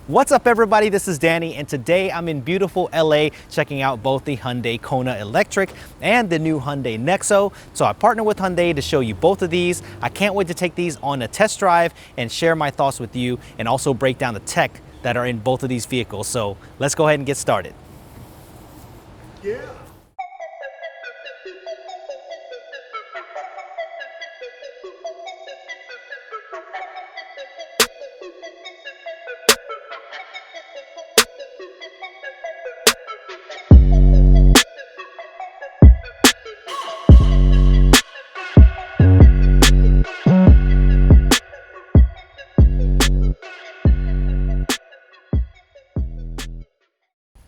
What's up everybody, this is Danny and today I'm in beautiful LA checking out both the Hyundai Kona Electric and the new Hyundai Nexo. So I partnered with Hyundai to show you both of these. I can't wait to take these on a test drive and share my thoughts with you and also break down the tech that are in both of these vehicles. So let's go ahead and get started. Yeah.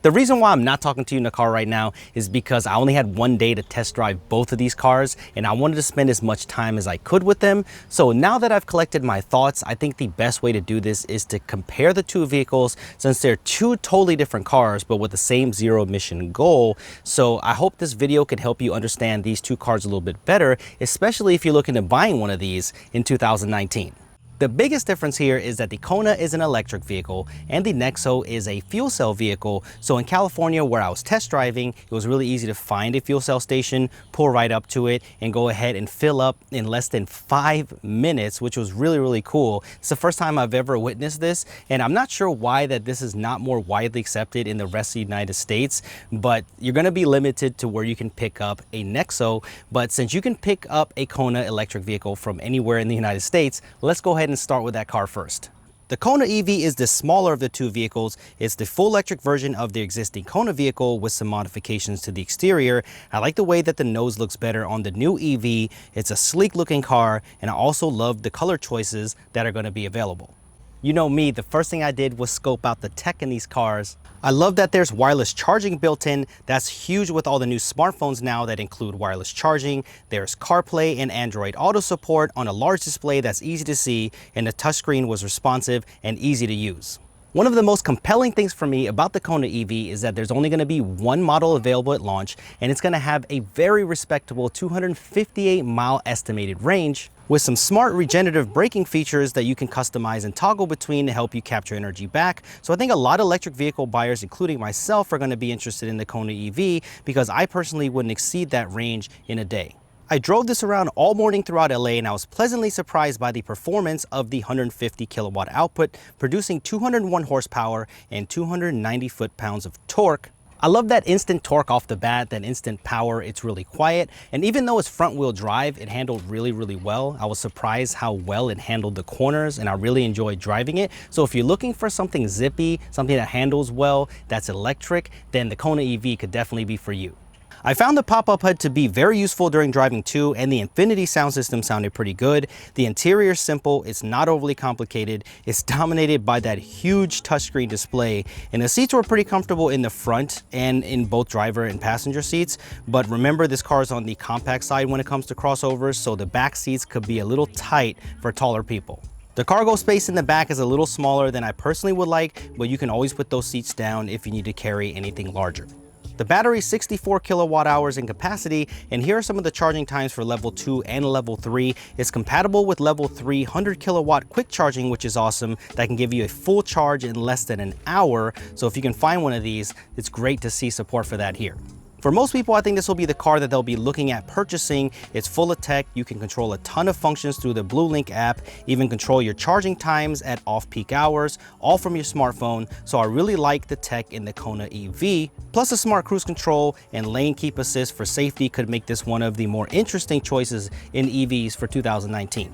The reason why I'm not talking to you in the car right now is because I only had one day to test drive both of these cars and I wanted to spend as much time as I could with them. So now that I've collected my thoughts, I think the best way to do this is to compare the two vehicles since they're two totally different cars but with the same zero emission goal. So I hope this video can help you understand these two cars a little bit better, especially if you're looking at buying one of these in 2019. The biggest difference here is that the Kona is an electric vehicle and the Nexo is a fuel cell vehicle. So in California, where I was test driving, it was really easy to find a fuel cell station, pull right up to it and go ahead and fill up in less than 5 minutes, which was really cool. It's the first time I've ever witnessed this, and I'm not sure why that this is not more widely accepted in the rest of the United States, but you're gonna be limited to where you can pick up a Nexo. But since you can pick up a Kona electric vehicle from anywhere in the United States, let's go ahead and start with that car first. The Kona EV is the smaller of the two vehicles. It's the full electric version of the existing Kona vehicle with some modifications to the exterior. I like the way that the nose looks better on the new EV. It's a sleek looking car, and I also love the color choices that are going to be available. You know me, the first thing I did was scope out the tech in these cars. I love that there's wireless charging built in. That's huge with all the new smartphones now that include wireless charging. There's CarPlay and Android Auto support on a large display that's easy to see, and the touchscreen was responsive and easy to use. One of the most compelling things for me about the Kona EV is that there's only going to be one model available at launch, and it's going to have a very respectable 258-mile estimated range with some smart regenerative braking features that you can customize and toggle between to help you capture energy back. So I think a lot of electric vehicle buyers, including myself, are going to be interested in the Kona EV because I personally wouldn't exceed that range in a day. I drove this around all morning throughout LA and I was pleasantly surprised by the performance of the 150 kilowatt output, producing 201 horsepower and 290 foot-pounds of torque. I love that instant torque off the bat, that instant power. It's really quiet. And even though it's front wheel drive, it handled really well. I was surprised how well it handled the corners and I really enjoyed driving it. So if you're looking for something zippy, something that handles well, that's electric, then the Kona EV could definitely be for you. I found the pop-up HUD to be very useful during driving too, and the Infinity sound system sounded pretty good. The interior is simple, it's not overly complicated, it's dominated by that huge touchscreen display, and the seats were pretty comfortable in the front and in both driver and passenger seats. But remember, this car is on the compact side when it comes to crossovers, so the back seats could be a little tight for taller people. The cargo space in the back is a little smaller than I personally would like, but you can always put those seats down if you need to carry anything larger. The battery is 64 kilowatt hours in capacity, and here are some of the charging times for level 2 and level 3. It's compatible with level 3 100 kilowatt quick charging, which is awesome. That can give you a full charge in less than an hour. So if you can find one of these, it's great to see support for that here. For most people, I think this will be the car that they'll be looking at purchasing. It's full of tech. You can control a ton of functions through the BlueLink app, even control your charging times at off-peak hours, all from your smartphone. So I really like the tech in the Kona EV. Plus a smart cruise control and lane keep assist for safety could make this one of the more interesting choices in EVs for 2019.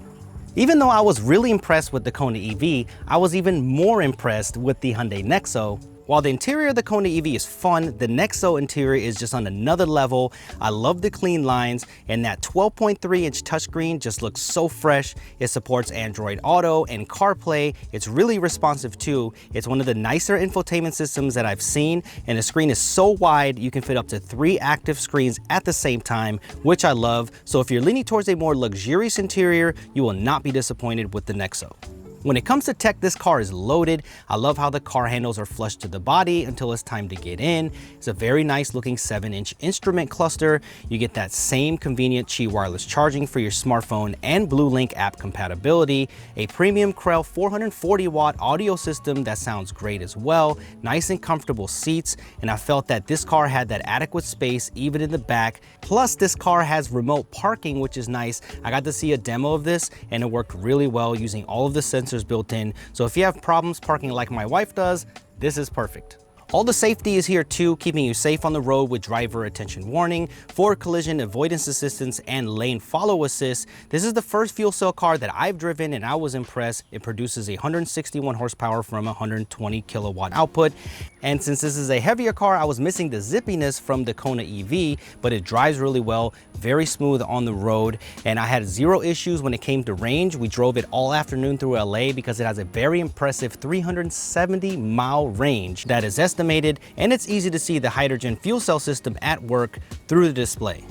Even though I was really impressed with the Kona EV, I was even more impressed with the Hyundai Nexo. While the interior of the Kona EV is fun, the Nexo interior is just on another level. I love the clean lines, and that 12.3-inch touchscreen just looks so fresh. It supports Android Auto and CarPlay. It's really responsive too. It's one of the nicer infotainment systems that I've seen, and the screen is so wide you can fit up to 3 active screens at the same time, which I love. So if you're leaning towards a more luxurious interior, you will not be disappointed with the Nexo. When it comes to tech, this car is loaded. I love how the car handles are flush to the body until it's time to get in. It's a very nice looking 7-inch instrument cluster. You get that same convenient Qi wireless charging for your smartphone and BlueLink app compatibility. A premium Krell 440 watt audio system that sounds great as well. Nice and comfortable seats. And I felt that this car had that adequate space even in the back. Plus this car has remote parking, which is nice. I got to see a demo of this and it worked really well using all of the sensors built in. So if you have problems parking like my wife does, this is perfect. All the safety is here too, keeping you safe on the road with driver attention warning, forward collision avoidance assistance, and lane follow assist. This is the first fuel cell car that I've driven and I was impressed. It produces 161 horsepower from 120 kilowatt output. And since this is a heavier car, I was missing the zippiness from the Kona EV, but it drives really well, very smooth on the road. And I had zero issues when it came to range. We drove it all afternoon through LA because it has a very impressive 370 mile range that is estimated, and it's easy to see the hydrogen fuel cell system at work through the display.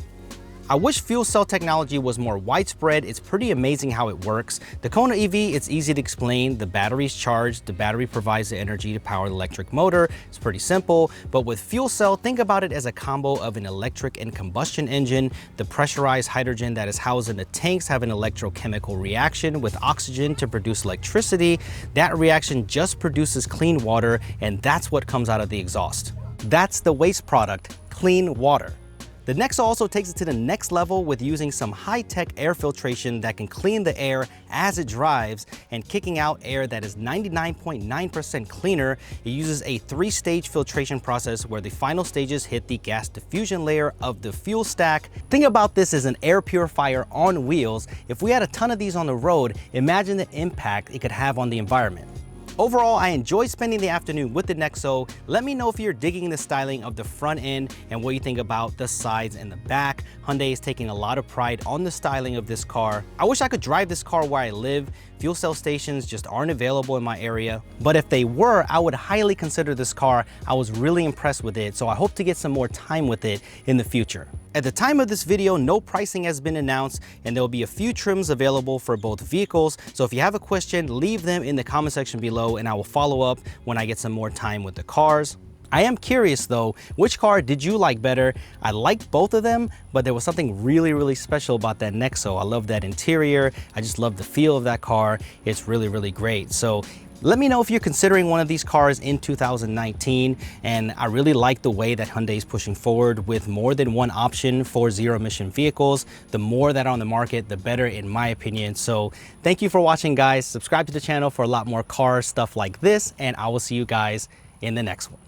I wish fuel cell technology was more widespread. It's pretty amazing how it works. The Kona EV, it's easy to explain. The battery's charged, the battery provides the energy to power the electric motor. It's pretty simple, but with fuel cell, think about it as a combo of an electric and combustion engine. The pressurized hydrogen that is housed in the tanks have an electrochemical reaction with oxygen to produce electricity. That reaction just produces clean water, and that's what comes out of the exhaust. That's the waste product, clean water. The Nexo also takes it to the next level with using some high-tech air filtration that can clean the air as it drives and kicking out air that is 99.9% cleaner. It uses a 3-stage filtration process where the final stages hit the gas diffusion layer of the fuel stack. Think about this as an air purifier on wheels. If we had a ton of these on the road, imagine the impact it could have on the environment. Overall, I enjoyed spending the afternoon with the Nexo. Let me know if you're digging the styling of the front end and what you think about the sides and the back. Hyundai is taking a lot of pride on the styling of this car. I wish I could drive this car where I live. Fuel cell stations just aren't available in my area. But if they were, I would highly consider this car. I was really impressed with it, so I hope to get some more time with it in the future. At the time of this video, no pricing has been announced, and there will be a few trims available for both vehicles. So if you have a question, leave them in the comment section below and I will follow up when I get some more time with the cars. I am curious though, which car did you like better? I liked both of them, but there was something really special about that Nexo. I love that interior. I just love the feel of that car. It's really great. So let me know if you're considering one of these cars in 2019. And I really like the way that Hyundai is pushing forward with more than one option for zero-emission vehicles. The more that are on the market, the better in my opinion. So thank you for watching, guys. Subscribe to the channel for a lot more car stuff like this, and I will see you guys in the next one.